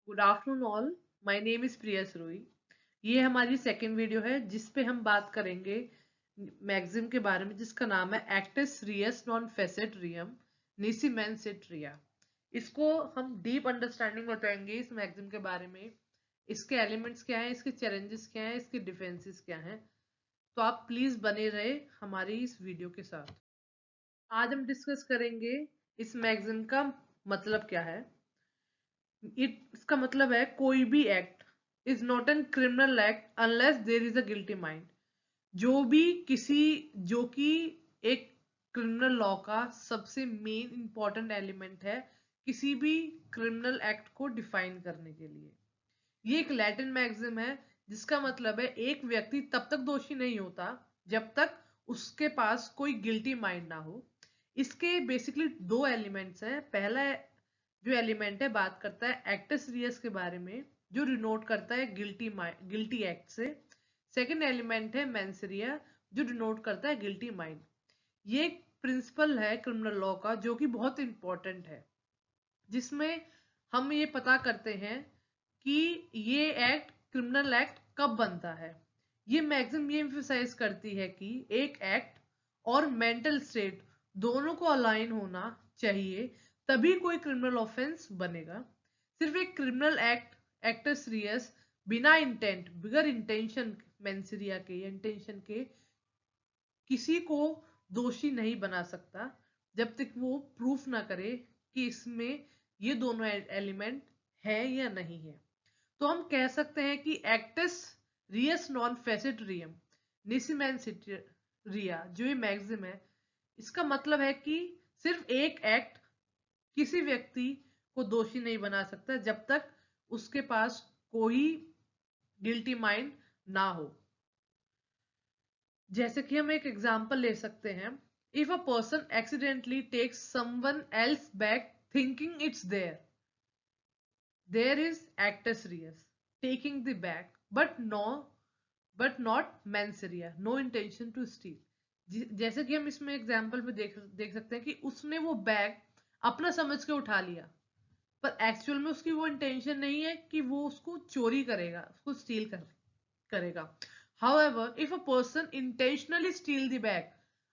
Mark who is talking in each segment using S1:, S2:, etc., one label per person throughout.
S1: Good afternoon all. My name is Priya Saroi. ये हमारी second video है जिस पे हम बात करेंगे मैगजीम के बारे में, जिसका नाम है एक्टिस Reis non facet रियम निसी man seat रिया। इसको हम डीप अंडरस्टैंडिंग बताएंगे इस मैगजीम के बारे में। इसके एलिमेंट्स क्या हैं, इसके चैलेंजेस क्या हैं, इसके डिफेंसेस क्या हैं। तो आप प्लीज बने रहे हमारी इस वीडियो के साथ। आज हम डिस्कस करेंगे इस मैगजीम का मतलब क्या है। इसका मतलब है कोई भी act is not an criminal act unless there is a guilty mind. जो भी किसी जो कि एक क्रिमिनल लॉ का सबसे मेन इंपॉर्टेंट एलिमेंट है किसी भी क्रिमिनल एक्ट को डिफाइन करने के लिए। ये एक लैटिन मैक्सिम है जिसका मतलब है एक व्यक्ति तब तक दोषी नहीं होता जब तक उसके पास कोई गिल्टी माइंड ना हो। इसके बेसिकली दो एलिमेंट्स हैं। पहला जो एलिमेंट है बात करता है एक्टस रियस के बारे में, जो डिनोट करता है गिल्टी एक्ट से। सेकंड एलिमेंट है मेंसरिया, जो डिनोट करता है गिल्टी माइंड। ये एक प्रिंसिपल है क्रिमिनल लॉ का जो कि बहुत इंपॉर्टेंट है, जिसमें हम ये पता करते हैं कि ये एक्ट क्रिमिनल एक्ट कब बनता है। ये मैक्सिम ये एम्फसाइज करती है कि एक एक्ट और मेंटल स्टेट दोनों को अलाइन होना चाहिए, तभी कोई क्रिमिनल ऑफेंस बनेगा। सिर्फ एक क्रिमिनल एक्ट एक्टस रियस बिना इंटेंट बगैर इंटेंशन मेंसरिया के या इंटेंशन के किसी को दोषी नहीं बना सकता जब तक वो प्रूफ ना करे कि इसमें ये दोनों एलिमेंट है या नहीं है। तो हम कह सकते हैं कि एक्टस रियस नॉन फेसिट रियम निसिमैन रिया जो ये मैक्सिम है, इसका मतलब है कि सिर्फ एक एक्ट किसी व्यक्ति को दोषी नहीं बना सकता जब तक उसके पास कोई गिल्टी माइंड ना हो। जैसे कि हम एक एग्जाम्पल ले सकते हैं। If a person accidentally takes someone else bag thinking it's there is actus reus taking the bag but not mens rea no intention to steal. जैसे कि हम इसमें एग्जाम्पल में देख सकते हैं कि उसने वो बैग अपना समझ के उठा लिया, पर एक्चुअल में उसकी वो इंटेंशन नहीं है कि वो उसको चोरी करेगा, उसको करेगा। However, if a person intentionally steal the bag,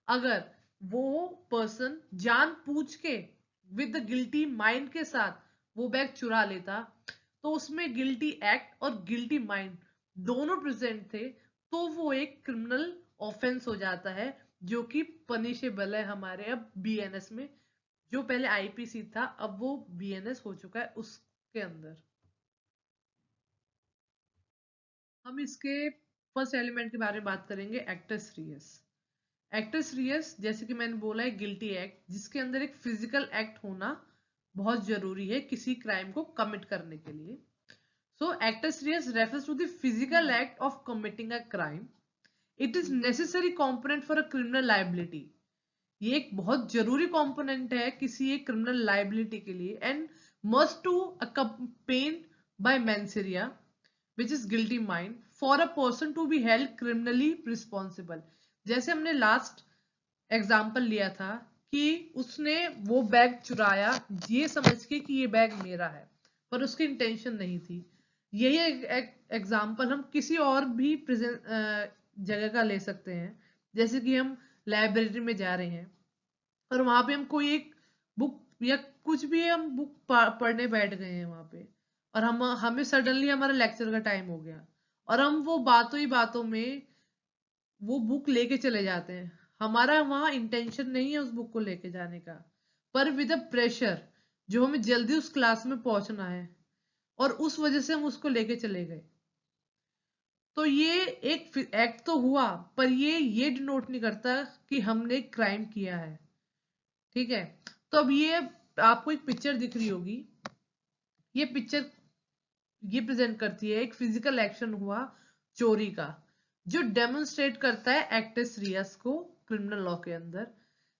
S1: अगर वो पर्सन जानबूझ के विद द गिल्टी माइंड के साथ वो बैग चुरा लेता, तो उसमें गिल्टी एक्ट और गिल्टी माइंड दोनों प्रेजेंट थे, तो वो एक क्रिमिनल ऑफेंस हो जाता है जो कि पनिशेबल है हमारे अब बीएनएस में। जो पहले आईपीसी था अब वो बीएनएस हो चुका है उसके अंदर। हम इसके फर्स्ट एलिमेंट के बारे में बात करेंगे, एक्टस रियस। एक्टस रियस जैसे कि मैंने बोला है गिल्टी एक्ट जिसके अंदर एक फिजिकल एक्ट होना बहुत जरूरी है किसी क्राइम को कमिट करने के लिए। So actus reus refers to the physical act of committing a crime. It is necessary component for a criminal liability. ये एक बहुत जरूरी कंपोनेंट है किसी एक क्रिमिनल लाइबिलिटी के लिए, and must to accompany by mens rea which is guilty mind for a person to be held criminally responsible। जैसे हमने लास्ट एग्जाम्पल लिया था कि उसने वो बैग चुराया ये समझ के कि ये बैग मेरा है, पर उसकी इंटेंशन नहीं थी। यही एग्जाम्पल हम किसी और भी जगह का ले सकते हैं। जैसे कि हम लाइब्रेरी में जा रहे हैं और वहां पे हम कोई एक बुक या कुछ भी हम बुक पढ़ने बैठ गए हैं वहां पे, और हम हमें सडनली हमारा लेक्चर का टाइम हो गया और हम वो बातों ही बातों में वो बुक लेके चले जाते हैं। हमारा वहां इंटेंशन नहीं है उस बुक को लेके जाने का, पर विद अ प्रेशर जो हमें जल्दी उस क्लास में पहुंचना है और उस वजह से हम उसको लेके चले गए। तो ये एक एक्ट तो हुआ, पर ये डिनोट नहीं करता कि हमने क्राइम किया है। ठीक है, तो अब ये आपको एक पिक्चर दिख रही होगी। ये पिक्चर ये प्रेजेंट करती है एक फिजिकल एक्शन हुआ चोरी का, जो डेमोन्स्ट्रेट करता है एक्टस रियस को क्रिमिनल लॉ के अंदर।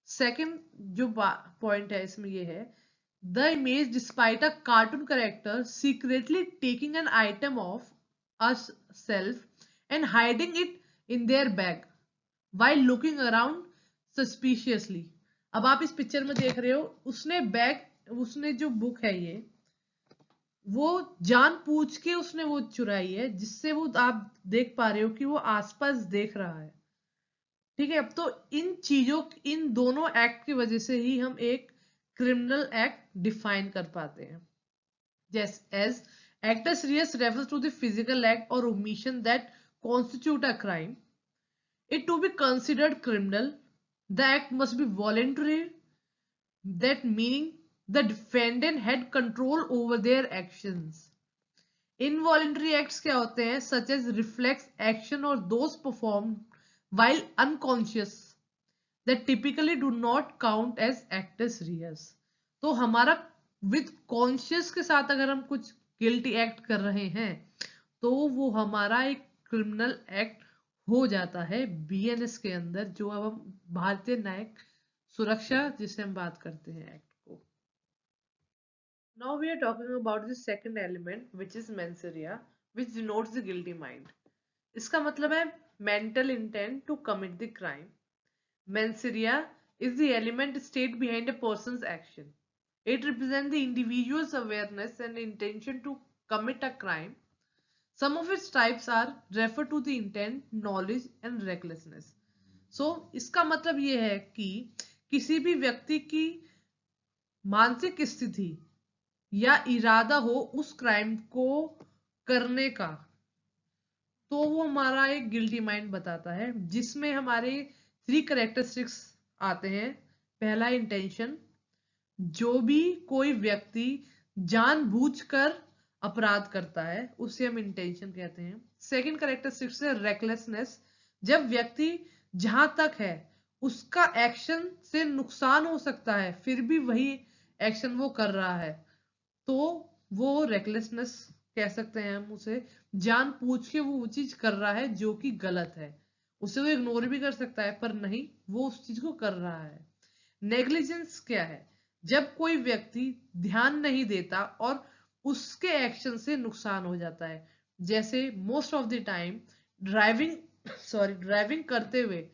S1: सेकंड जो पॉइंट है इसमें ये है, the image despite a cartoon character secretly taking an item of us self and hiding it in their bag while looking around suspiciously। अब आप इस पिक्चर में देख रहे हो उसने जो बुक है वो जानबूझ के उसने वो चुराई है, जिससे वो आप देख पा रहे हो कि वो आसपास देख रहा है। ठीक है, अब तो इन दोनों एक्ट की वजह से ही हम एक क्रिमिनल एक्ट डिफाइन कर पाते हैं। जैसे as actus reus refers to the physical act or omission that constitute a crime. It to be considered criminal, the act must be voluntary, that meaning the defendant had control over their actions. Involuntary acts क्या होते हैं? Such as reflex action or those performed while unconscious that typically do not count as actus reus. तो हमारा with conscious के साथ अगर हम कुछ गिल्टी एक्ट कर रहे हैं तो वो हमारा एक क्रिमिनल एक्ट हो जाता है बीएनएस के अंदर, जो अब हम भारतीय न्यायिक सुरक्षा जिसे हम बात करते हैं एक्ट को। Now we are talking about the second element which is mens rea, which denotes the guilty mind. इसका मतलब है mental intent to commit the crime. Mens rea is the element state behind a person's action. It represents the individual's awareness and intention to commit a crime. Some of its types are refer to the intent, knowledge and recklessness. So इसका मतलब ये है कि किसी भी व्यक्ति की मानसिक स्थिति या इरादा हो उस क्राइम को करने का, तो वो हमारा एक गिल्टी माइंड बताता है, जिसमें हमारे 3 कैरेक्टरिस्टिक्स आते हैं। पहला इंटेंशन, जो भी कोई व्यक्ति जानबूझकर अपराध करता है उसे हम इंटेंशन कहते हैं। सेकंड कैरेक्टरिस्टिक्स है रेकलेसनेस, जब व्यक्ति जहां तक है उसका एक्शन से नुकसान हो सकता है फिर भी वही एक्शन वो कर रहा है, तो वो रेकलेसनेस कह सकते हैं हम उसे। जानबूझ के वो चीज कर रहा है जो कि गलत है, उसे वो इग्नोर भी कर सकता है पर नहीं, वो उस चीज को कर रहा है। नेग्लिजेंस क्या है? जब कोई व्यक्ति ध्यान नहीं देता और उसके एक्शन से नुकसान हो जाता है। जैसे most of the time driving driving करते हुए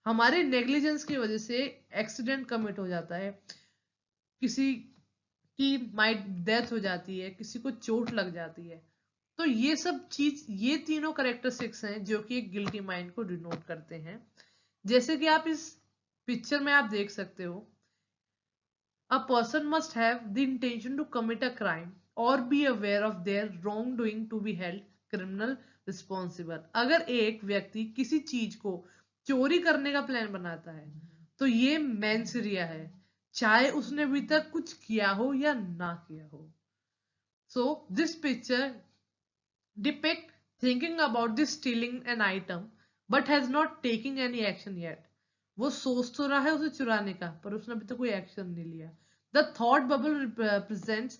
S1: हमारे नेग्लिजेंस की वजह से एक्सीडेंट कमिट हो जाता है, किसी की माइट डेथ हो जाती है, किसी को चोट लग जाती है। तो ये सब चीज, ये तीनों करेक्टरिस्टिक्स हैं जो कि एक गिल्टी माइंड को डिनोट करते हैं। जैसे कि आप इस पिक्चर में आप देख सकते हो, a person must have the intention to commit a crime or be aware of their wrongdoing to be held criminal responsible. अगर एक व्यक्ति किसी चीज को चोरी करने का प्लान बनाता है तो ये मेंस रिया है, चाहे उसने अभी तक कुछ किया हो या ना किया हो। So this picture depict thinking about this stealing an item but has not taken any action yet. वो सोच तो रहा है उसे चुराने का पर उसने अभी तक कोई एक्शन नहीं लिया। The thought bubble represents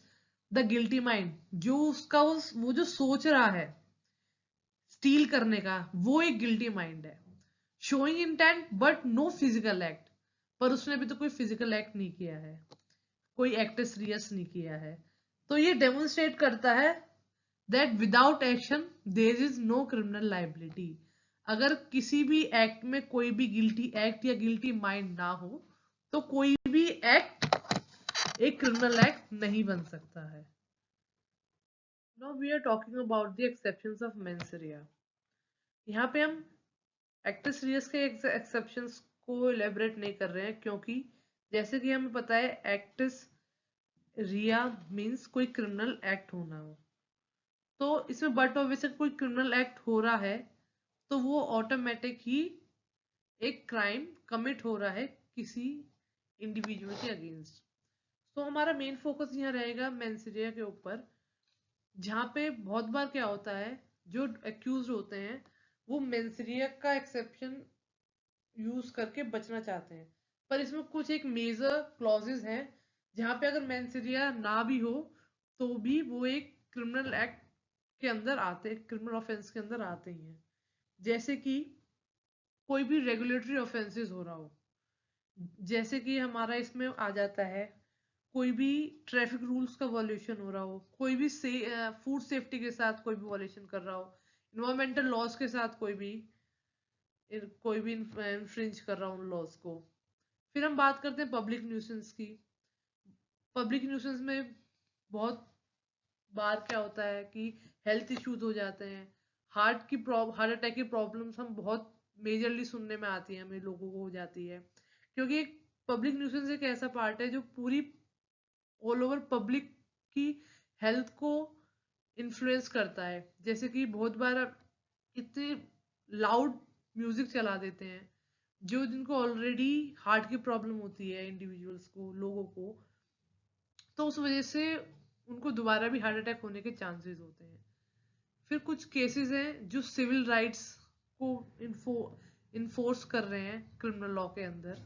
S1: the guilty mind, जो उसका वो जो सोच रहा है स्टील करने का, वो एक गिल्टी माइंड है। Showing intent but no physical act, पर उसने अभी तक कोई फिजिकल एक्ट नहीं किया है, कोई एक्ट सीरियस नहीं किया है। तो ये डेमोन्स्ट्रेट करता है that without action there is no criminal liability. अगर किसी भी एक्ट में कोई भी गिल्टी एक्ट या गिल्टी माइंड ना हो तो कोई भी एक्ट एक क्रिमिनल एक्ट नहीं बन सकता है। Now we are talking about the exceptions of mens rea. यहाँ पे हम एक्टस रियस के एक्सेप्शंस को इलेबरेट नहीं कर रहे हैं, क्योंकि जैसे कि हमें पता है एक्टस रिया मीन्स कोई क्रिमिनल एक्ट होना हो, तो इसमें बट ऑब्वियसली कोई क्रिमिनल एक्ट हो रहा है तो वो ऑटोमेटिक ही एक क्राइम कमिट हो रहा है किसी इंडिविजुअल के अगेंस्ट। तो हमारा मेन फोकस यहाँ रहेगा मेंस-रे के ऊपर, जहाँ पे बहुत बार क्या होता है, जो एक्यूज होते हैं वो मेंस-रे का एक्सेप्शन यूज करके बचना चाहते हैं, पर इसमें कुछ एक मेजर क्लॉजेस हैं जहाँ पे अगर मेंस-रे ना भी हो तो भी वो एक क्रिमिनल एक्ट के अंदर आते, क्रिमिनल ऑफेंस के अंदर आते ही हैं। जैसे कि कोई भी रेगुलेटरी ऑफेंसेस हो रहा हो, जैसे कि हमारा इसमें आ जाता है कोई भी ट्रैफिक रूल्स का वॉल्यूशन हो रहा हो, कोई भी फूड सेफ्टी के साथ कोई भी वॉल्यूशन कर रहा हो, इन्वायरमेंटल लॉज के साथ कोई भी इन्फ्रिंज कर रहा हो उन लॉज को। फिर हम बात करते हैं पब्लिक न्यूसेंस की। पब्लिक न्यूसेंस में बहुत बार क्या होता है कि हेल्थ इश्यूज हो जाते हैं, हार्ट अटैक की प्रॉब्लम्स हम बहुत मेजरली सुनने में आती है, हमें लोगों को हो जाती है, क्योंकि पब्लिक न्यूसेंस एक ऐसा पार्ट है जो पूरी ऑल ओवर पब्लिक की हेल्थ को इन्फ्लुएंस करता है। जैसे कि बहुत बार इतने लाउड म्यूजिक चला देते हैं जो जिनको ऑलरेडी हार्ट की प्रॉब्लम होती है, इंडिविजुअल्स को, लोगों को, तो उस वजह से उनको दोबारा भी हार्ट अटैक होने के चांसेस होते हैं। फिर कुछ केसेस हैं जो सिविल राइट्स को इन्फोर्स कर रहे हैं क्रिमिनल लॉ के अंदर।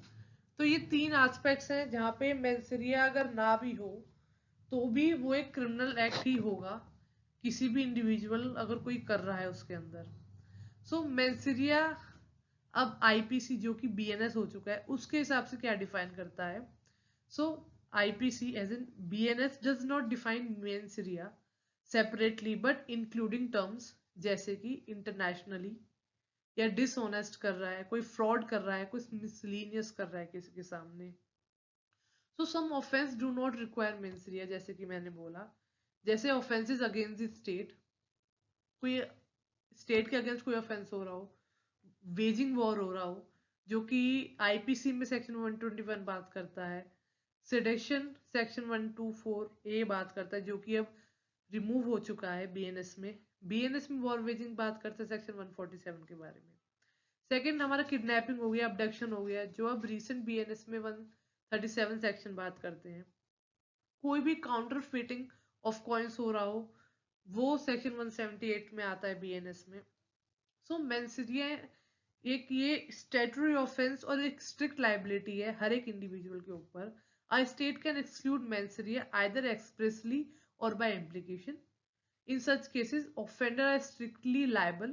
S1: तो ये 3 एस्पेक्ट्स हैं जहाँ पे मेंसरिया अगर ना भी हो तो भी वो एक क्रिमिनल एक्ट ही होगा, किसी भी इंडिविजुअल अगर कोई कर रहा है उसके अंदर। सो मेंसरिया अब आईपीसी जो कि बीएनएस हो चुका है उसके हिसाब से क्या डिफाइन करता है। So IPC as in BNS does not define mens rea separately but including terms जैसे कि इंटरनेशनली, या डिसऑनेस्ट कर रहा है, कोई फ्रॉड कर रहा है, कोई मिसलीनियस कर रहा है किसी के सामने। So some offence do not require mens rea, जैसे कि मैंने बोला, जैसे ऑफेंसेस अगेंस्ट द स्टेट, कोई स्टेट के अगेंस्ट कोई ऑफेंस हो रहा हो, वेजिंग वॉर हो रहा हो, जो कि आईपीसी में सेक्शन 121 बात करता है, सेडेशन सेक्शन 124 ए बात करता है जो कि अब रिमूव हो चुका है बीएनएस में। बीएनएस में वॉर वेजिंग बात करता है सेक्शन 147 के बारे में। सेकंड हमारा किडनैपिंग हो गया, अबडक्शन हो गया, जो अब रिसेंट बीएनएस में 137 सेक्शन बात करते हैं। कोई भी काउंटर फिटिंग ऑफ कॉइन्स हो रहा हो वो सेक्शन 178 में आता है बीएनएस में। सो मेंसरिया एक ये स्टैट्यूटरी ऑफेंस और एक स्ट्रिक्ट लाइबिलिटी है हर एक इंडिविजुअल के ऊपर। A state can exclude mens rea either expressly or by implication. In such cases, offenders are strictly liable,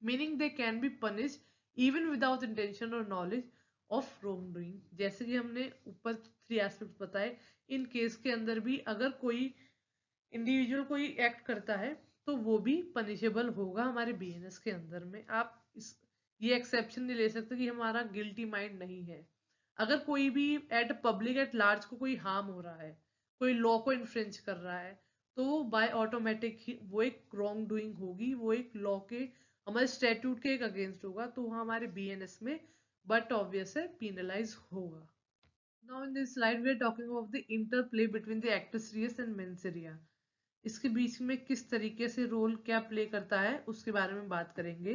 S1: meaning they can be punished even without intention or knowledge of wrongdoing। जैसे कि हमने ऊपर 3 aspect बताए, in case के अंदर भी अगर कोई इंडिविजुअल कोई एक्ट करता है तो वो भी पनिशेबल होगा हमारे बीएनएस के अंदर में। आप इस ये एक्सेप्शन नहीं ले सकते कि हमारा गिल्टी माइंड नहीं है। अगर कोई भी एट पब्लिक एट लार्ज को कोई हार्म हो रहा है, कोई लॉ को इन्फ्रिंज कर रहा है, तो बाय ऑटोमेटिक ही वो एक रॉन्ग डूइंग होगी, वो एक लॉ के, हमारे स्टैट्यूट के एक अगेंस्ट होगा, तो वो हमारे बीएनएस में बट ऑब्वियस है penalize होगा। Now in this slide we are talking of the interplay between the actus reus and mens rea। इसके बीच में किस तरीके से रोल क्या प्ले करता है उसके बारे में बात करेंगे।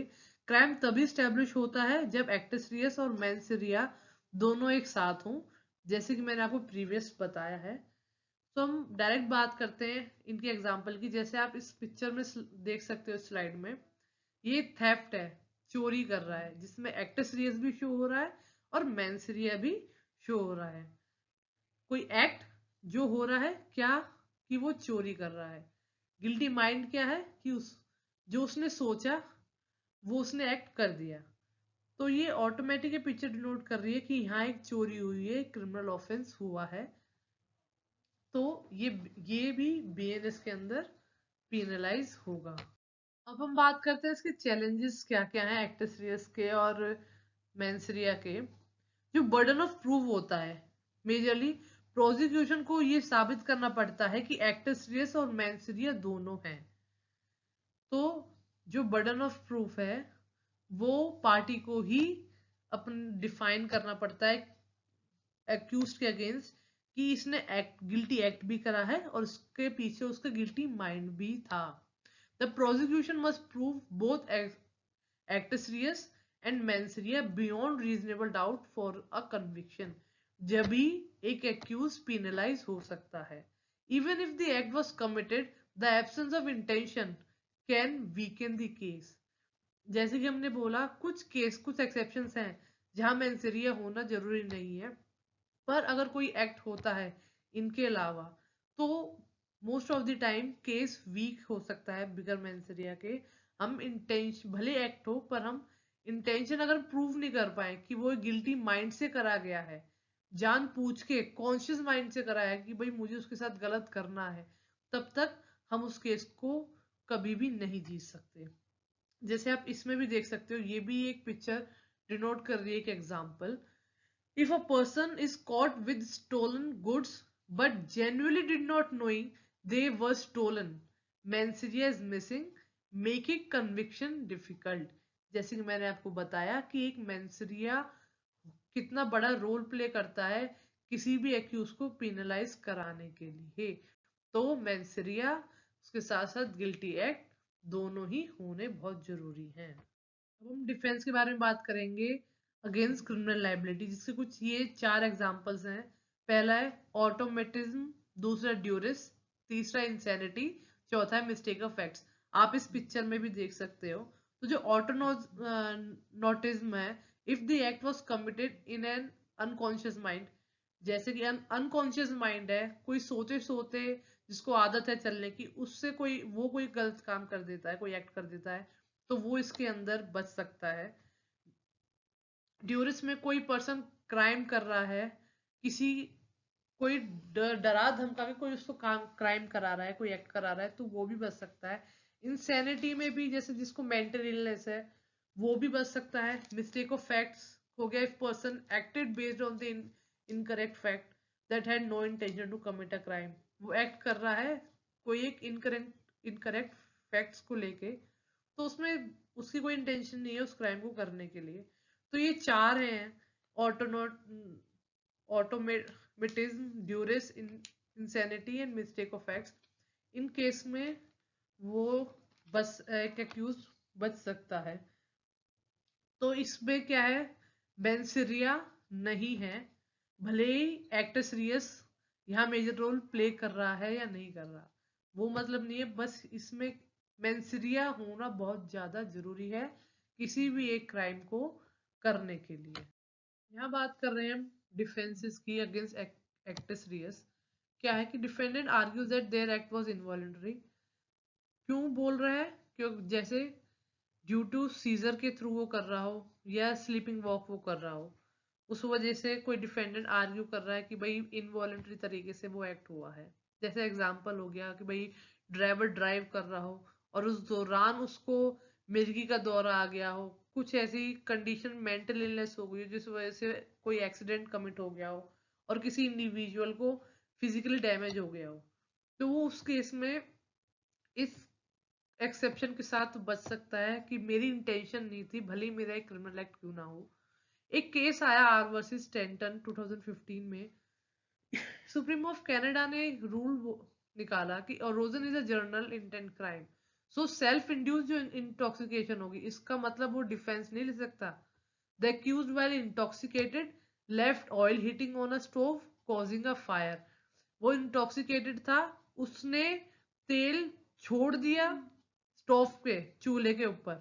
S1: क्राइम तभी स्टैब्लिश होता है जब एक्टस रियस और मेंस रिया दोनों एक साथ हों, जैसे कि मैंने आपको प्रीवियस बताया है। तो हम डायरेक्ट बात करते हैं इनके एग्जाम्पल की। जैसे आप इस पिक्चर में देख सकते हो स्लाइड में, ये थेफ्ट है, चोरी कर रहा है, जिसमें एक्टस रियस भी शो हो रहा है और मेंस रिया भी शो हो रहा है। कोई एक्ट जो हो रहा है क्या, कि वो चोरी कर रहा है। गिल्टी माइंड क्या है कि जो उसने सोचा वो उसने एक्ट कर दिया। तो ये ऑटोमेटिक पिक्चर डिनोट कर रही है कि यहाँ एक चोरी हुई है, क्रिमिनल ऑफेंस हुआ है। तो ये भी बीएनएस के अंदर पेनलाइज होगा। अब हम बात करते हैं इसके चैलेंजेस क्या क्या हैं एक्टस रियस के और मेंस रिया के। जो बर्डन ऑफ प्रूफ होता है, मेजरली प्रोसिक्यूशन को ये साबित करना पड़ता है कि एक्टस रियस और मेंस रिया दोनों हैं। तो जो बर्डन ऑफ प्रूफ है वो पार्टी को ही अपन डिफाइन करना पड़ता है एक्यूज्ड के अगेंस्ट, कि इसने गिल्टी एक्ट भी करा है और उसके पीछे उसका गिल्टी माइंड भी था। The prosecution must prove both actus reus and mens rea beyond reasonable doubt for a conviction. जब भी एक एक्यूज पेनलाइज हो सकता है। Even if the act was committed, the absence of intention can weaken the case. जैसे कि हमने बोला कुछ एक्सेप्शंस हैं जहां मेंसरिया होना जरूरी नहीं है, पर अगर कोई एक्ट होता है इनके अलावा तो most of the time case weak हो सकता है बिगर मेंसरिया के। हम इंटेंशन भले एक्ट हो पर हम इंटेंशन अगर प्रूव नहीं कर पाए कि वो गिल्टी माइंड से करा गया है, जान पूछ के कॉन्शियस माइंड से करा है कि भाई मुझे उसके साथ गलत करना है, तब तक हम उस केस को कभी भी नहीं जीत सकते। जैसे आप इसमें भी देख सकते हो, ये भी एक पिक्चर डिनोट कर रही है एक example. If a person is caught with stolen goods but genuinely did not knowing they were stolen, Mansoria is missing, making conviction difficult। जैसे कि मैंने आपको बताया कि एक मैंसरिया कितना बड़ा रोल प्ले करता है किसी भी एक्यूज को पिनलाइज कराने के लिए। तो मैंसरिया उसके साथ साथ गिल्टी एक्ट दोनों ही होने बहुत जरूरी हैं। अब हम डिफेंस के बारे में बात करेंगे अगेंस्ट क्रिमिनल लाइबिलिटी, जिसके कुछ ये 4 एग्जांपल्स हैं। पहला है ऑटोमेटिज्म, दूसरा ड्यूरिस, तीसरा इंसैनिटी, चौथा है मिस्टेक ऑफ फैक्ट्स। आप इस पिक्चर में भी देख सकते हो। तो जो ऑटोनोटिज्म है, if the act was committed in an unconscious mind, जैसे कि अनकॉन्शियस माइंड है, कोई सोते सोते जिसको आदत है चलने की, उससे कोई गलत काम कर देता है, कोई एक्ट कर देता है, तो वो इसके अंदर बच सकता है। ड्यूरिस में कोई पर्सन क्राइम कर रहा है, किसी कोई डरा धमका के कोई उसको काम क्राइम करा रहा है, कोई एक्ट करा रहा है, तो वो भी बच सकता है। इंसैनिटी में भी जैसे जिसको मेंटल इलनेस है वो भी बच सकता है। मिस्टेक ऑफ फैक्ट्स हो गया if person acted based on the incorrect fact that had no intention to commit a crime. वो एक्ट कर रहा है कोई एक इनकरेक्ट फैक्ट्स को लेके, तो उसमें उसकी कोई इंटेंशन नहीं है उस क्राइम को करने के लिए। तो ये 4 हैं, ऑटोनोट automatism, duress, insanity and mistake of facts. In case में वो बस एक एक्यूज बच सकता है। तो इसमें क्या है, बेंसिरिया नहीं है, भले ही एक्टर सीरियस यहाँ मेजर रोल प्ले कर रहा है या नहीं कर रहा, वो मतलब नहीं है। बस इसमें बेंसिरिया होना बहुत ज्यादा जरूरी है किसी भी एक क्राइम को करने के लिए। यहाँ बात कर रहे हैं हम डिफेंसेस की अगेंस्ट एक्टस रियस। क्या है कि defendant argues that their act was involuntary. क्यों बोल रहा है? क्योंकि जैसे ड्यू टू सीजर के थ्रू वो कर रहा हो या स्लीपिंग वॉक वो कर रहा हो, उस वजह से कोई डिफेंडेंट आर्ग्यू कर रहा है कि भाई इनवॉलंटरी तरीके से वो एक्ट हुआ है। जैसे एग्जांपल हो गया कि भाई ड्राइवर ड्राइव कर रहा हो और उस दौरान उसको मिर्गी का दौरा आ गया हो, कुछ ऐसी कंडीशन मेंटल इलनेस हो गई हो जिस वजह से कोई एक्सीडेंट कमिट हो गया हो और किसी इंडिविजुअल को फिजिकली डैमेज हो गया हो, तो वो उस केस में इस एक्सेप्शन के साथ बच सकता है कि मेरी इंटेंशन नहीं थी, भले ही मेरा एक क्रिमिनल एक्ट क्यों ना हो। एक केस आया आर वर्सेस टेंटन 2015 में। सुप्रीम ऑफ कनाडा ने एक रूल निकाला कि arson is a general intent crime. So self induce जो इंटॉक्सिकेशन होगी, इसका मतलब वो डिफेंस नहीं ले सकता। The accused while intoxicated left oil heating on a stove causing a fire. वो इंटॉक्सिकेटेड था, उसने तेल छोड़ दिया स्टोव पे, चूल्हे के ऊपर,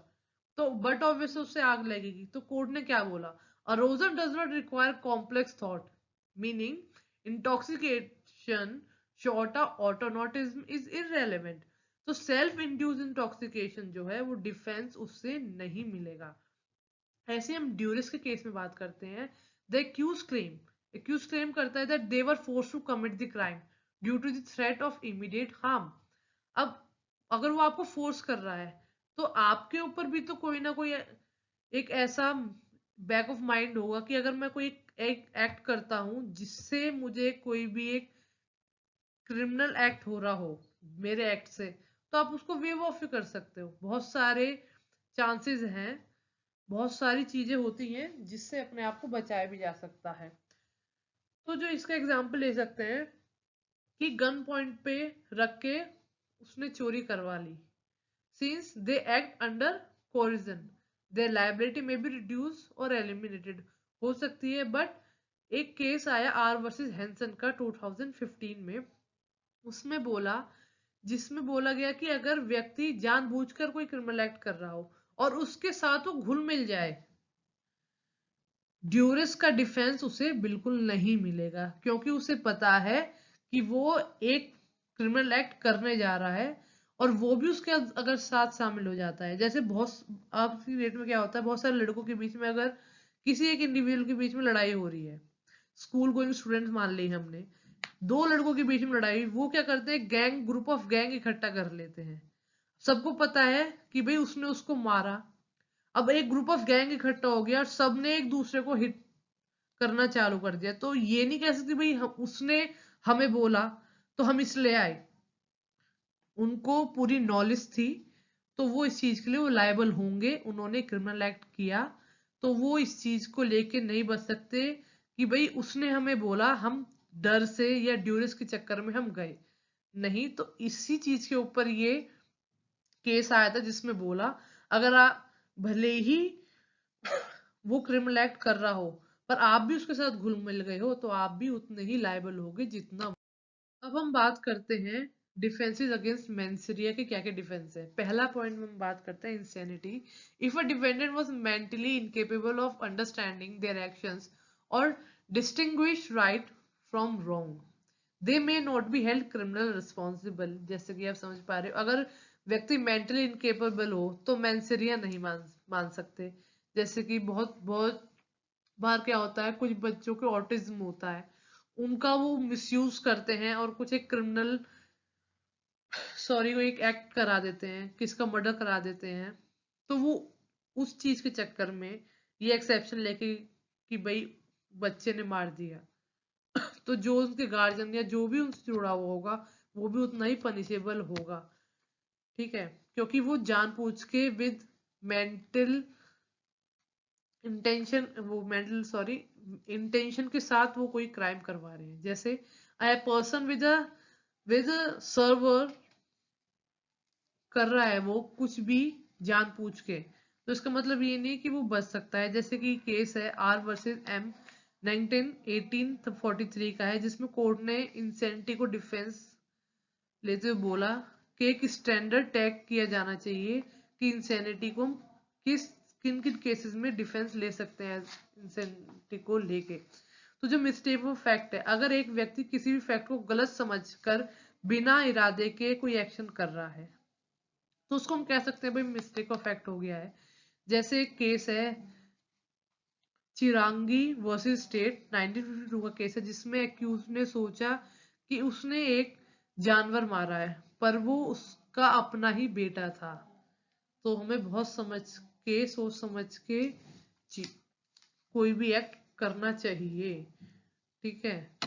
S1: तो बट ऑब्वियसली उससे आग लगेगी। तो कोर्ट ने क्या बोला? Arson does not require complex thought, meaning intoxication short automatism is irrelevant. तो सेल्फ इंड्यूस इंटॉक्सिकेशन जो है वो डिफेंस उससे नहीं मिलेगा। ऐसे हम ड्यूरिस के केस में बात करते हैं। द एक्यूज क्लेम करता है that they were forced to commit the crime due to the threat of immediate harm. अब अगर वो आपको फोर्स कर रहा है तो आपके ऊपर भी तो कोई ना कोई एक ऐसा बैक ऑफ माइंड होगा कि अगर मैं कोई एक एक्ट करता हूं जिससे मुझे कोई भी एक क्रिमिनल एक्ट हो रहा हो मेरे एक्ट से, तो आप उसको वेव ऑफ भी कर सकते हो। बहुत सारे चांसेस हैं, बहुत सारी चीजें होती हैं जिससे अपने आप को बचाया भी जा सकता है। तो जो इसका एग्जाम्पल ले सकते हैं कि गन पॉइंट पे रख के उसने चोरी करवा ली, since they act under coercion their liability में बी रिड्यूस और एलिमिनेटेड हो सकती है। बट एक केस आया आर वर्सेस हैंसन का 2015 में, उसमें बोला जिसमें बोला गया कि अगर व्यक्ति जानबूझकर कोई क्रिमिनल एक्ट कर रहा हो और उसके साथ वो घुल मिल जाए, ड्यूरिस का डिफेंस उसे बिल्कुल नहीं मिलेगा, क्योंकि उसे पता है कि वो एक क्रिमिनल एक्ट करने जा रहा है और वो भी उसके अगर साथ शामिल हो जाता है। जैसे बहुत आज की डेट में क्या होता है, बहुत सारे लड़कों के बीच में अगर किसी एक इंडिविजुअल के बीच में लड़ाई हो रही है, स्कूल गोइंग स्टूडेंट्स मान ली हमने, 2 लड़कों के बीच में लड़ाई, वो क्या करते हैं, गैंग ग्रुप ऑफ गैंग इकट्ठा कर लेते हैं। सबको पता है कि भाई उसने उसको मारा। अब एक ग्रुप ऑफ गैंग इकट्ठा हो गया और सबने एक दूसरे को हिट करना चालू कर दिया, तो ये नहीं कह सकते भाई उसने हमें बोला तो हम इसलिए आए। उनको पूरी नॉलेज थी, तो वो इस चीज के लिए वो लायबल होंगे। उन्होंने क्रिमिनल एक्ट किया तो वो इस चीज को लेके नहीं बच सकते कि भाई उसने हमें बोला, हम डर से या ड्यूरेस के चक्कर में हम गए नहीं। तो इसी चीज के ऊपर ये केस आया था जिसमें बोला अगर आप भले ही वो क्रिमिनल एक्ट कर रहा हो पर आप भी उसके साथ घुल मिल गए हो तो आप भी उतने ही लायबल होगे जितना। अब हम बात करते हैं डिफेंसेस अगेंस्ट मेंसरिया के क्या क्या डिफेंस है। पहला पॉइंट में हम बात करते हैं insanity. If a defendant was mentally incapable of understanding their actions or distinguish right from wrong, they may not be held criminal responsible. जैसे कि आप समझ पा रहे हो, अगर व्यक्ति मेंटली इनकेपेबल हो तो मेंसरिया नहीं मान सकते। जैसे कि बहुत बहुत बार क्या होता है, कुछ बच्चों के ऑटिज्म होता है, उनका वो मिसयूज करते हैं और कुछ एक क्रिमिनल सॉरी को एक एक्ट करा देते हैं, किसका मर्डर करा देते हैं। तो वो उस चीज के चक्कर में ये एक्सेप्शन लेके कि भाई बच्चे ने मार दिया तो जो उनके गार्जियन या जो भी उनसे जुड़ा हुआ होगा वो भी उतना ही पनिशेबल होगा। ठीक है, क्योंकि वो जानबूझ के विद मेंटल इंटेंशन, वो मेंटल सॉरी इंटेंशन के साथ वो कोई क्राइम करवा रहे हैं। जैसे अ पर्सन विद सर्वर कर रहा है वो कुछ भी जानबूझ के, तो इसका मतलब ये नहीं कि वो बच सकता है। जैसे कि केस है आर वर्सेस एम 191843 का है, जिसमें कोर्ट ने इंसेंटी को डिफेंस लेते हुए बोला कि एक स्टैंडर्ड टैग किया जाना चाहिए कि इंसेनिटी को हम किन किन केसेस में डिफेंस ले सकते हैं इंसेनिटी को लेके। तो जो मिस्टेक ऑफ फैक्ट है, अगर एक व्यक्ति किसी भी फैक्ट को गलत समझकर बिना इरादे के कोई एक्शन कर रहा है तो उसको हम कह सकते हैं भाई मिस्टेक ऑफ फैक्ट हो गया है। जैसे एक केस है चिरांगी वर्सेस स्टेट 1952 का केस है, जिसमें एक्यूज ने सोचा कि उसने एक जानवर मारा है पर वो उसका अपना ही बेटा था। तो हमें बहुत समझ के सोच समझ के कोई भी एक्ट करना चाहिए। ठीक है,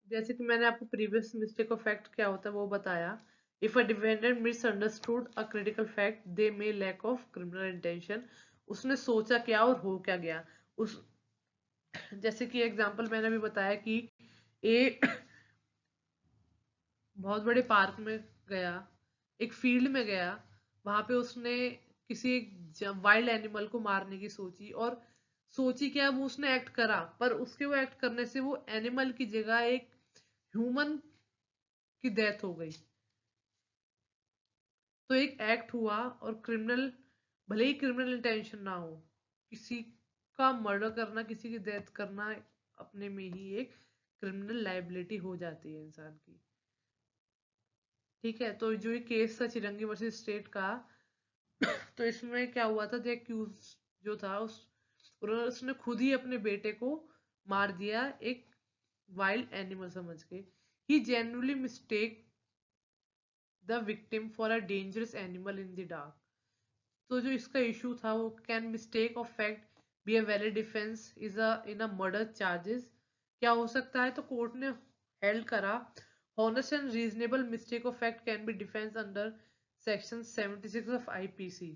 S1: जैसे कि मैंने आपको प्रीवियस मिस्टेक ऑफ फैक्ट क्या होता है वो बताया। If a defendant misunderstood a critical fact they may lack of criminal intention. उसने सोचा क्या और हो क्या गया उस, जैसे कि एग्जांपल मैंने भी बताया कि ए बहुत बड़े पार्क में गया, एक फील्ड में गया, वहां पे उसने किसी वाइल्ड एनिमल को मारने की सोची और सोची क्या वो उसने एक्ट करा, पर उसके वो एक्ट करने से वो एनिमल की जगह एक ह्यूमन की डेथ हो गई। तो एक एक्ट हुआ और क्रिमिनल, भले ही क्रिमिनल इंटेंशन ना हो, किसी का मर्डर करना, किसी की डेथ करना अपने में ही एक क्रिमिनल लाइबिलिटी हो जाती है इंसान की। ठीक है, तो जो ये केस था चिरंगी वर्सेस स्टेट का, तो इसमें क्या हुआ था, जो एक्यूज जो था उसने खुद ही अपने बेटे को मार दिया एक वाइल्ड एनिमल समझ के। He genuinely mistake the victim for a dangerous animal in the dark. तो जो इसका इशू था वो can mistake of fact be a valid defence is a in a murder charges. क्या हो सकता है, तो कोर्ट ने हेल्ड करा honest and reasonable mistake of fact can be defense under section 76 of IPC।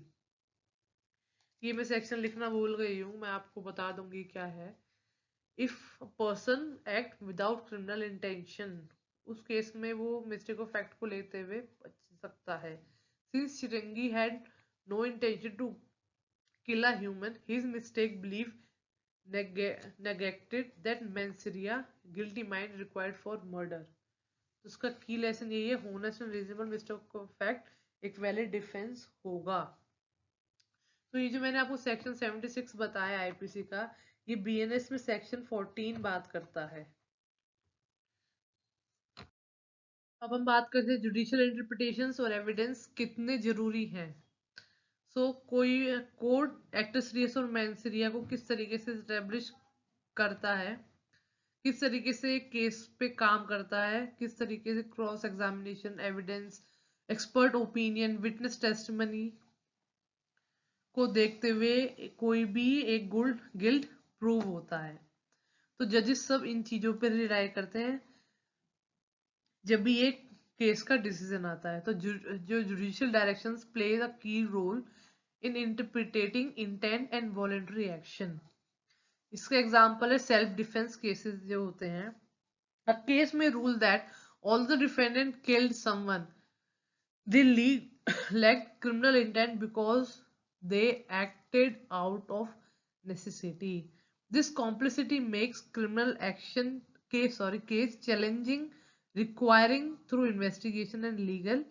S1: ये मैं सेक्शन लिखना भूल गई हूँ, मैं आपको बता दूंगी क्या है। If person act without criminal intention, उस केस में वो मिस्टेक ऑफ फैक्ट को लेते हुए बच सकता है। Since Chirangi had no intention to kill a human, his mistake belief neglected that menseria guilty mind required for murder। तो उसका की लेसन यही है, honest and reasonable mistake of fact एक वैलिड डिफेंस होगा। तो ये जो मैंने आपको सेक्शन 76 बताया आईपीसी का, ये बीएनएस में सेक्शन 14 बात करता है। अब हम बात करते हैं जुडिशियल इंटरप्रिटेशंस और एविडेंस कितने जरूरी हैं। कोई कोर्ट एक्टस रियस और मेंस को किस तरीके से एस्टेब्लिश करता है, किस तरीके से केस पे काम करता है, किस तरीके से cross examination, evidence, expert opinion, witness testimony को देखते हुए कोई भी एक गिल्ट प्रूव होता है। तो जजेस सब इन चीजों पर रिलाय करते हैं जब भी एक केस का डिसीजन आता है। तो जो judicial directions play a key role in interpreting intent and voluntary action. इसका एग्जांपल है सेल्फ डिफेंस केसेस जो होते हैं। अ केस में rule that all the defendant killed someone, they lacked criminal intent because they acted out of necessity. This complicity makes criminal action case challenging, requiring through investigation and legal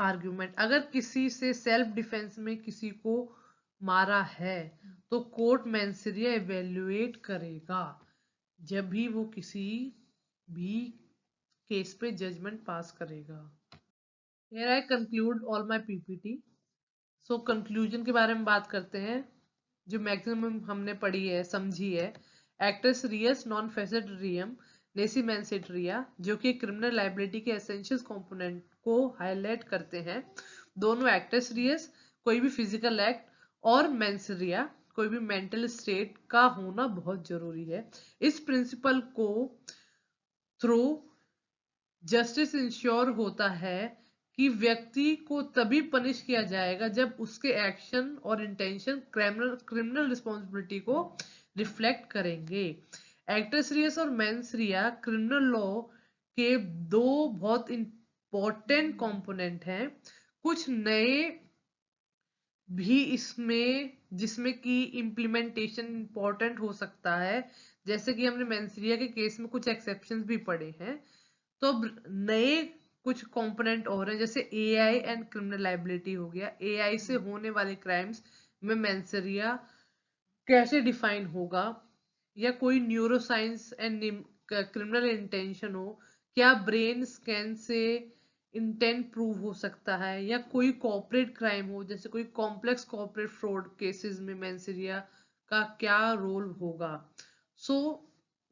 S1: argument. अगर किसी से self defence में किसी को मारा है तो court मैंसरिया evaluate करेगा जब भी वो किसी भी केस पे जजमेंट पास करेगा। Here I conclude all my PPT. So conclusion के बारे में बात करते हैं। जो मैक्सिमम हमने पढ़ी है समझी है, एक्ट्रेस रियस नॉन फेसेट रियम नेसी मैंसेट्रिया जो कि क्रिमिनल लाइबिलिटी के एसेंशियल कंपोनेंट को हाईलाइट करते हैं। दोनों एक्ट्रेस रियस कोई भी फिजिकल एक्ट और मैंसरिया कोई भी मेंटल स्टेट का होना बहुत जरूरी है। इस प्रिंसिपल को थ्रू जस्टिस इंश्योर होता है कि व्यक्ति को तभी पनिश किया जाएगा जब उसके एक्शन और इंटेंशन क्रिमिनल रिस्पॉन्सिबिलिटी को रिफ्लेक्ट करेंगे। एक्ट्रेस रियस और मेंस रिया क्रिमिनल लॉ के दो बहुत इंपॉर्टेंट कंपोनेंट हैं। कुछ नए भी इसमें जिसमें कि इम्प्लीमेंटेशन इंपॉर्टेंट हो सकता है, जैसे कि हमने मेंसरिया के केस में कुछ एक्सेप्शंस भी पढ़े हैं। तो नए कुछ कंपोनेंट और हैं, जैसे एआई एंड क्रिमिनल लाइबिलिटी हो गया। एआई से होने वाले क्राइम्स में मेंसरिया कैसे डिफाइन होगा, या कोई न्यूरोसाइंस एंड क्रिमिनल इंटेंशन हो, क्या ब्रेन स्कैन से इंटेंट प्रूव हो सकता है, या कोई कॉर्पोरेट क्राइम हो जैसे कोई कॉम्प्लेक्स कॉर्पोरेट फ्रॉड केसेस में मेंसरिया का क्या रोल होगा। सो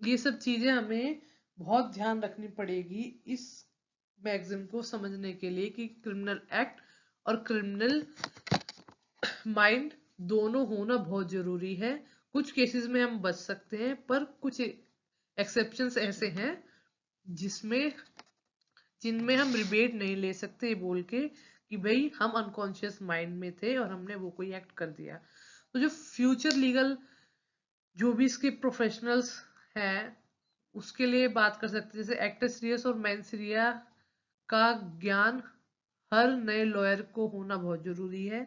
S1: ये सब चीजें हमें बहुत ध्यान रखनी पड़ेगी इस मैगजीन को समझने के लिए कि क्रिमिनल एक्ट और क्रिमिनल माइंड दोनों होना बहुत जरूरी है। कुछ केसेस में हम बच सकते हैं, पर कुछ एक्सेप्शंस ऐसे हैं जिनमें हम रिबेट नहीं ले सकते ये बोल के कि भाई हम अनकॉन्शियस माइंड में थे और हमने वो कोई एक्ट कर दिया। तो जो फ्यूचर लीगल जो भी इसके प्रोफेशनल्स हैं उसके लिए बात कर सकते हैं, जैसे एक्ट्रेस रियस और मेंसरिया का ज्ञान हर नए लॉयर को होना बहुत जरूरी है,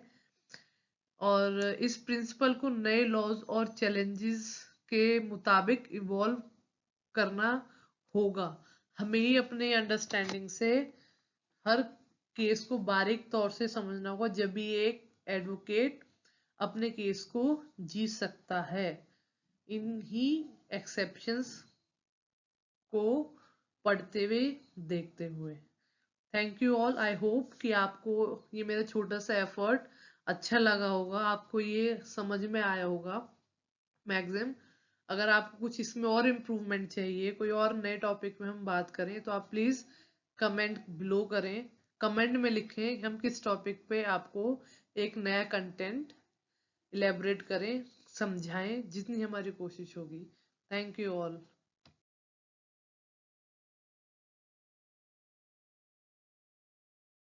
S1: और इस प्रिंसिपल को नए लॉज और चैलेंजेस के मुताबिक इवॉल्व करना होगा। हमें ही अपने अंडरस्टैंडिंग से हर केस को बारीक तौर से समझना होगा, जब भी एक एडवोकेट अपने केस को जीत सकता है इन ही एक्सेप्शंस को पढ़ते हुए देखते हुए। Thank you all. I hope कि आपको ये मेरा छोटा सा एफर्ट अच्छा लगा होगा, आपको ये समझ में आया होगा मैगजीन। अगर आपको कुछ इसमें और इम्प्रूवमेंट चाहिए, कोई और नए टॉपिक में हम बात करें, तो आप प्लीज कमेंट बिलो करें, कमेंट में लिखें हम किस टॉपिक पे आपको एक नया कंटेंट इलेबोरेट करें, समझाएं, जितनी हमारी कोशिश होगी। Thank you all.